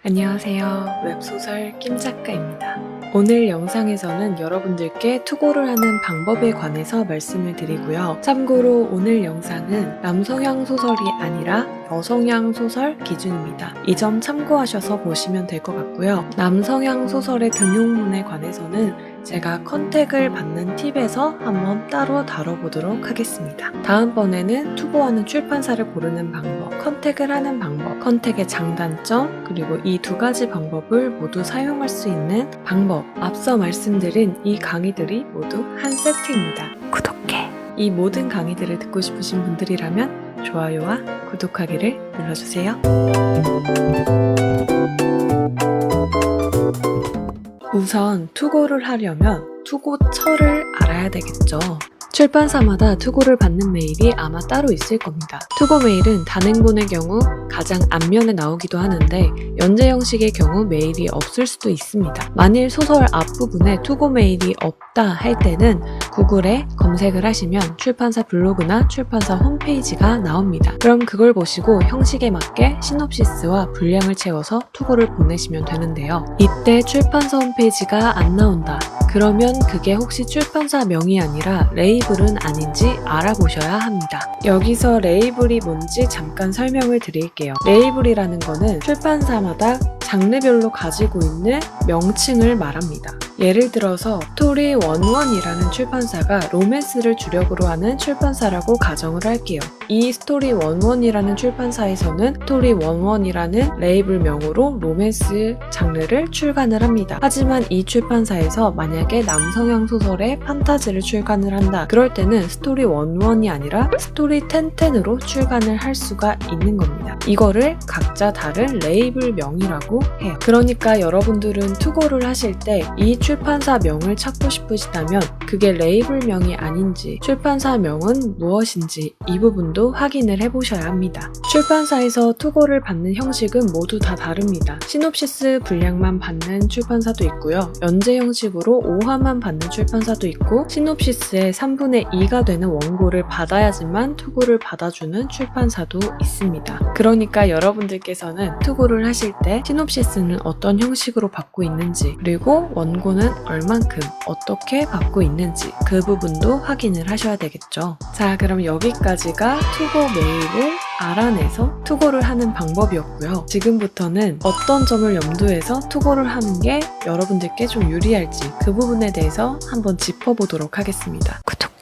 안녕하세요. 웹소설 김작가입니다. 오늘 영상에서는 여러분들께 투고를 하는 방법에 관해서 말씀을 드리고요. 참고로 오늘 영상은 남성향 소설이 아니라 여성향 소설 기준입니다. 이 점 참고하셔서 보시면 될 것 같고요. 남성향 소설의 등용문에 관해서는 제가 컨택을 받는 팁에서 한번 따로 다뤄보도록 하겠습니다. 다음번에는 투고하는 출판사를 고르는 방법, 컨택을 하는 방법, 컨택의 장단점, 그리고 이 두 가지 방법을 모두 사용할 수 있는 방법, 앞서 말씀드린 이 강의들이 모두 한 세트입니다. 구독해! 이 모든 강의들을 듣고 싶으신 분들이라면 좋아요와 구독하기를 눌러주세요. 우선 투고를 하려면 투고처를 알아야 되겠죠. 출판사마다 투고를 받는 메일이 아마 따로 있을 겁니다. 투고 메일은 단행본의 경우 가장 앞면에 나오기도 하는데 연재 형식의 경우 메일이 없을 수도 있습니다. 만일 소설 앞부분에 투고 메일이 없다 할 때는 구글에 검색을 하시면 출판사 블로그나 출판사 홈페이지가 나옵니다. 그럼 그걸 보시고 형식에 맞게 시놉시스와 분량을 채워서 투고를 보내시면 되는데요. 이때 출판사 홈페이지가 안 나온다. 그러면 그게 혹시 출판사 명이 아니라 레이블은 아닌지 알아보셔야 합니다. 여기서 레이블이 뭔지 잠깐 설명을 드릴게요. 레이블이라는 거는 출판사마다 장르별로 가지고 있는 명칭을 말합니다. 예를 들어서 스토리 11이라는 출판사가 로맨스를 주력으로 하는 출판사라고 가정을 할게요. 이 스토리 11이라는 출판사에서는 스토리 11이라는 레이블명으로 로맨스 장르를 출간을 합니다. 하지만 이 출판사에서 만약에 남성향 소설의 판타지를 출간을 한다. 그럴 때는 스토리 11이 아니라 스토리 1010으로 출간을 할 수가 있는 겁니다. 이거를 각자 다른 레이블명이라고 해요. 그러니까 여러분들은 투고를 하실 때 이 출판사 명을 찾고 싶으시다면 그게 레이블명이 아닌지 출판사 명은 무엇인지 이 부분도 확인을 해보셔야 합니다. 출판사에서 투고를 받는 형식은 모두 다 다릅니다. 시놉시스 분량만 받는 출판사도 있고요. 연재 형식으로 5화만 받는 출판사도 있고 시놉시스의 3분의 2가 되는 원고를 받아야지만 투고를 받아주는 출판사도 있습니다. 그러니까 여러분들께서는 투고를 하실 때 시놉시스는 어떤 형식으로 받고 있는지 그리고 원고는 얼만큼 어떻게 받고 있는지 그 부분도 확인을 하셔야 되겠죠. 자, 그럼 여기까지가 투고 메일을 알아내서 투고를 하는 방법이었고요. 지금부터는 어떤 점을 염두해서 투고를 하는 게 여러분들께 좀 유리할지 그 부분에 대해서 한번 짚어보도록 하겠습니다. 구독해!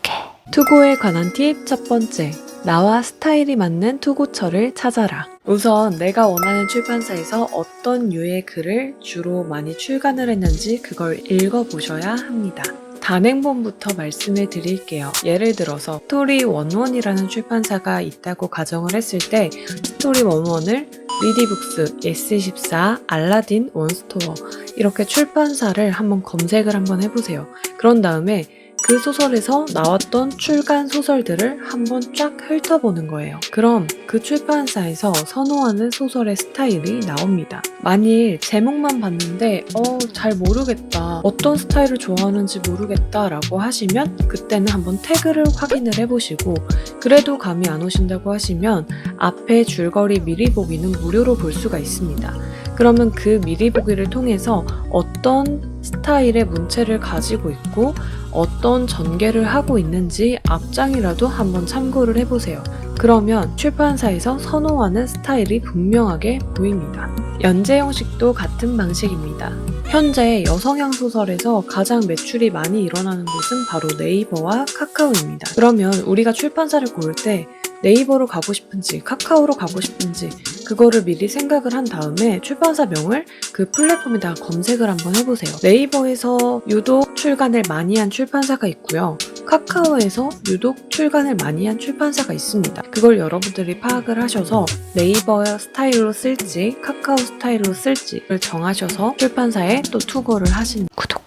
투고에 관한 팁 첫 번째, 나와 스타일이 맞는 투고처를 찾아라. 우선 내가 원하는 출판사에서 어떤 류의 글을 주로 많이 출간을 했는지 그걸 읽어보셔야 합니다. 단행본부터 말씀을 드릴게요. 예를 들어서 스토리 11이라는 출판사가 있다고 가정을 했을 때 스토리 11을 리디북스, 예스24, 알라딘, 원스토어 이렇게 출판사를 한번 검색을 한번 해보세요. 그런 다음에 그 소설에서 나왔던 출간 소설들을 한번 쫙 훑어보는 거예요. 그럼 그 출판사에서 선호하는 소설의 스타일이 나옵니다. 만일 제목만 봤는데 잘 모르겠다, 어떤 스타일을 좋아하는지 모르겠다 라고 하시면 그때는 한번 태그를 확인을 해보시고 그래도 감이 안 오신다고 하시면 앞에 줄거리 미리 보기는 무료로 볼 수가 있습니다. 그러면 그 미리 보기를 통해서 어떤 스타일의 문체를 가지고 있고 어떤 전개를 하고 있는지 앞장이라도 한번 참고를 해보세요. 그러면 출판사에서 선호하는 스타일이 분명하게 보입니다. 연재 형식도 같은 방식입니다. 현재 여성향 소설에서 가장 매출이 많이 일어나는 곳은 바로 네이버와 카카오입니다. 그러면 우리가 출판사를 고를 때 네이버로 가고 싶은지 카카오로 가고 싶은지 그거를 미리 생각을 한 다음에 출판사 명을 그 플랫폼에다가 검색을 한번 해보세요. 네이버에서 유독 출간을 많이 한 출판사가 있고요. 카카오에서 유독 출간을 많이 한 출판사가 있습니다. 그걸 여러분들이 파악을 하셔서 네이버 스타일로 쓸지 카카오 스타일로 쓸지를 정하셔서 출판사에 또 투고를 하시는 구독해!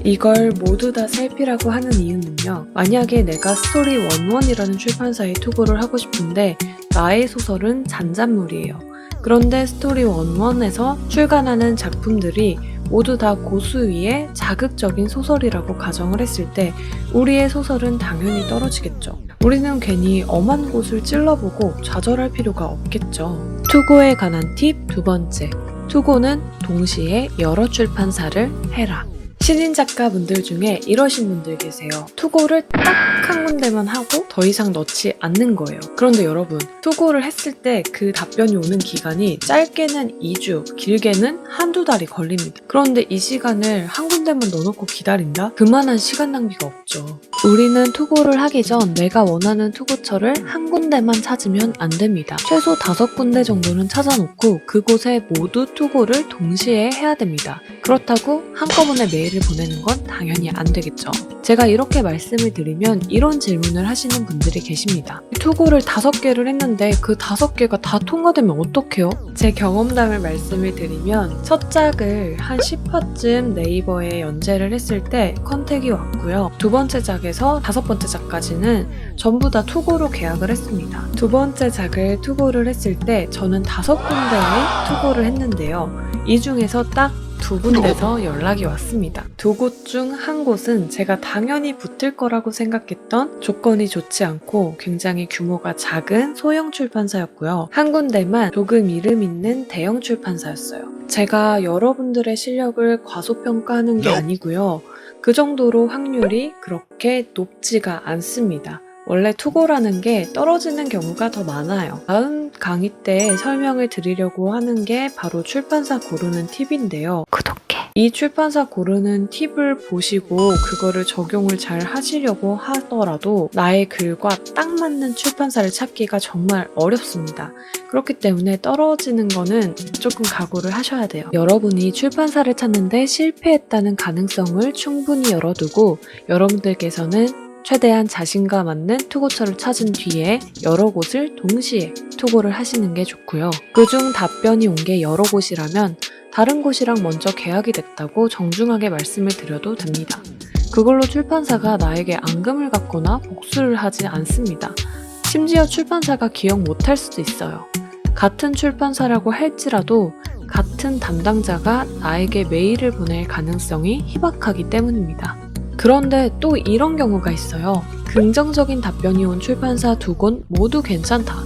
이걸 모두 다 살피라고 하는 이유는요. 만약에 내가 스토리 11이라는 출판사에 투고를 하고 싶은데 나의 소설은 잔잔물이에요. 그런데 스토리 11에서 출간하는 작품들이 모두 다 고수위의 자극적인 소설이라고 가정을 했을 때 우리의 소설은 당연히 떨어지겠죠. 우리는 괜히 엄한 곳을 찔러보고 좌절할 필요가 없겠죠. 투고에 관한 팁 두 번째, 투고는 동시에 여러 출판사를 해라. 신인 작가분들 중에 이러신 분들 계세요. 투고를 딱 한 군데만 하고 더 이상 넣지 않는 거예요. 그런데 여러분, 투고를 했을 때 그 답변이 오는 기간이 짧게는 2주, 길게는 한두 달이 걸립니다. 그런데 이 시간을 한 군데만 넣어놓고 기다린다? 그만한 시간 낭비가 없죠. 우리는 투고를 하기 전 내가 원하는 투고처를 한 군데만 찾으면 안 됩니다. 최소 5군데 정도는 찾아놓고 그곳에 모두 투고를 동시에 해야 됩니다. 그렇다고 한꺼번에 메일을 보내는 건 당연히 안 되겠죠. 제가 이렇게 말씀을 드리면 이런 질문을 하시는 분들이 계십니다. 투고를 5개를 했는데 그 5개가 다 통과되면 어떡해요? 제 경험담을 말씀을 드리면 첫 작을 한 10화쯤 네이버에 연재를 했을 때 컨택이 왔고요. 두 번째 작에서 5번째 작까지는 전부 다 투고로 계약을 했습니다. 두 번째 작을 투고를 했을 때 저는 5군데에 투고를 했는데요. 이 중에서 딱 2군데서 연락이 왔습니다. 2곳 중 한 곳은 제가 당연히 붙을 거라고 생각했던 조건이 좋지 않고 굉장히 규모가 작은 소형 출판사였고요. 한 군데만 조금 이름 있는 대형 출판사였어요. 제가 여러분들의 실력을 과소평가하는 게 아니고요. 그 정도로 확률이 그렇게 높지가 않습니다. 원래 투고라는 게 떨어지는 경우가 더 많아요. 다음 강의 때 설명을 드리려고 하는 게 바로 출판사 고르는 팁인데요. 구독해! 이 출판사 고르는 팁을 보시고 그거를 적용을 잘 하시려고 하더라도 나의 글과 딱 맞는 출판사를 찾기가 정말 어렵습니다. 그렇기 때문에 떨어지는 거는 조금 각오를 하셔야 돼요. 여러분이 출판사를 찾는데 실패했다는 가능성을 충분히 열어두고 여러분들께서는 최대한 자신과 맞는 투고처를 찾은 뒤에 여러 곳을 동시에 투고를 하시는 게 좋고요. 그중 답변이 온 게 여러 곳이라면 다른 곳이랑 먼저 계약이 됐다고 정중하게 말씀을 드려도 됩니다. 그걸로 출판사가 나에게 앙금을 갖거나 복수를 하지 않습니다. 심지어 출판사가 기억 못할 수도 있어요. 같은 출판사라고 할지라도 같은 담당자가 나에게 메일을 보낼 가능성이 희박하기 때문입니다. 그런데 또 이런 경우가 있어요. 긍정적인 답변이 온 출판사 2곳 모두 괜찮다.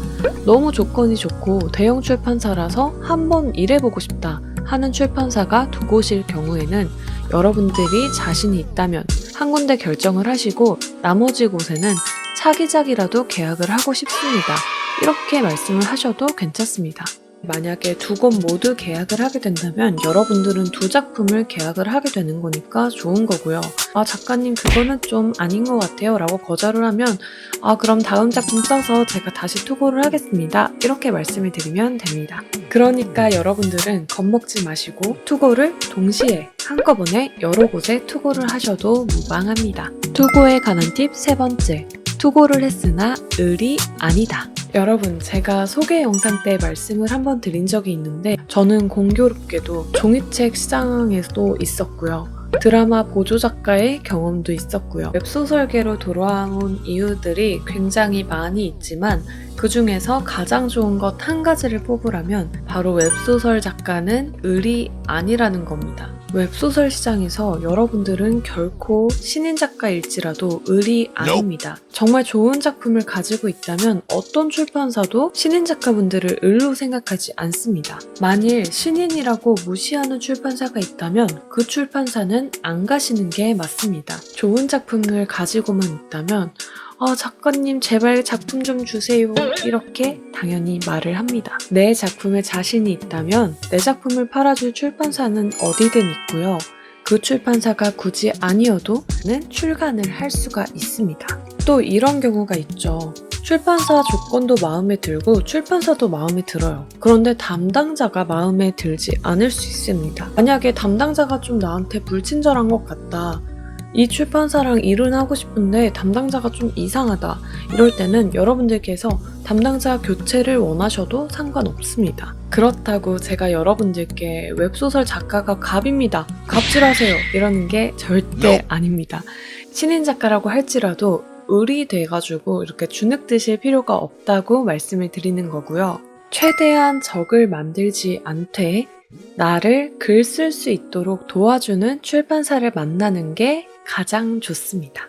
너무 조건이 좋고 대형 출판사라서 한번 일해보고 싶다 하는 출판사가 2곳일 경우에는 여러분들이 자신이 있다면 한 군데 결정을 하시고 나머지 곳에는 차기작이라도 계약을 하고 싶습니다. 이렇게 말씀을 하셔도 괜찮습니다. 만약에 2곳 모두 계약을 하게 된다면 여러분들은 2작품을 계약을 하게 되는 거니까 좋은 거고요. 아, 작가님 그거는 좀 아닌 것 같아요 라고 거절을 하면 그럼 다음 작품 써서 제가 다시 투고를 하겠습니다. 이렇게 말씀을 드리면 됩니다. 그러니까 여러분들은 겁먹지 마시고 투고를 동시에 한꺼번에 여러 곳에 투고를 하셔도 무방합니다. 투고에 관한 팁 3번째. 투고를 했으나 을이 아니다. 여러분, 제가 소개 영상 때 말씀을 한번 드린 적이 있는데 저는 공교롭게도 종이책 시장에서도 있었고요. 드라마 보조작가의 경험도 있었고요. 웹소설계로 돌아온 이유들이 굉장히 많이 있지만 그 중에서 가장 좋은 것 한 가지를 뽑으라면 바로 웹소설 작가는 을이 아니라는 겁니다. 웹소설 시장에서 여러분들은 결코 신인 작가일지라도 을이 아닙니다. 정말 좋은 작품을 가지고 있다면 어떤 출판사도 신인 작가분들을 을로 생각하지 않습니다. 만일 신인이라고 무시하는 출판사가 있다면 그 출판사는 안 가시는 게 맞습니다. 좋은 작품을 가지고만 있다면 작가님 제발 작품 좀 주세요 이렇게 당연히 말을 합니다. 내 작품에 자신이 있다면 내 작품을 팔아줄 출판사는 어디든 있고요. 그 출판사가 굳이 아니어도 출간을 할 수가 있습니다. 또 이런 경우가 있죠. 출판사 조건도 마음에 들고 출판사도 마음에 들어요. 그런데 담당자가 마음에 들지 않을 수 있습니다. 만약에 담당자가 좀 나한테 불친절한 것 같다. 이 출판사랑 일은 하고 싶은데 담당자가 좀 이상하다. 이럴 때는 여러분들께서 담당자 교체를 원하셔도 상관없습니다. 그렇다고 제가 여러분들께 웹소설 작가가 갑입니다. 갑질하세요. 이러는 게 절대 아닙니다. 신인 작가라고 할지라도 을이 돼가지고 이렇게 주눅 드실 필요가 없다고 말씀을 드리는 거고요. 최대한 적을 만들지 않되 나를 글 쓸 수 있도록 도와주는 출판사를 만나는 게 가장 좋습니다.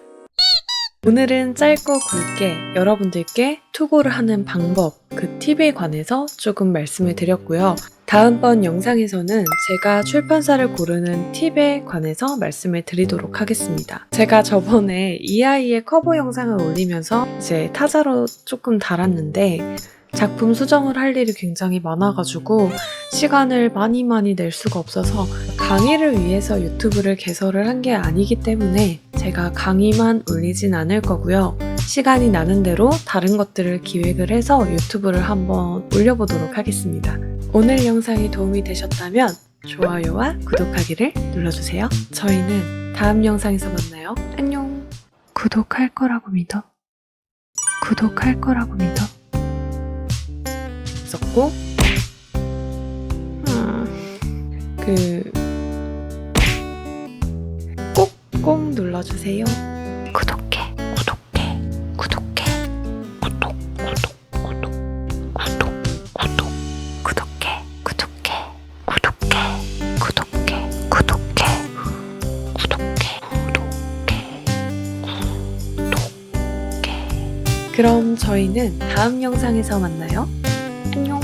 오늘은 짧고 굵게 여러분들께 투고를 하는 방법, 그 팁에 관해서 조금 말씀을 드렸고요. 다음번 영상에서는 제가 출판사를 고르는 팁에 관해서 말씀을 드리도록 하겠습니다. 제가 저번에 이 아이의 커버 영상을 올리면서 이제 타자로 조금 달았는데 작품 수정을 할 일이 굉장히 많아가지고 시간을 많이 낼 수가 없어서 강의를 위해서 유튜브를 개설을 한 게 아니기 때문에 제가 강의만 올리진 않을 거고요. 시간이 나는 대로 다른 것들을 기획을 해서 유튜브를 한번 올려보도록 하겠습니다. 오늘 영상이 도움이 되셨다면 좋아요와 구독하기를 눌러주세요. 저희는 다음 영상에서 만나요. 안녕. 구독할 거라고 믿어. 구독할 거라고 믿어. 썼고 꼭 눌러주세요. 구독해. 구독, 구독해. 그럼 저희는 다음 영상에서 만나요. 안녕.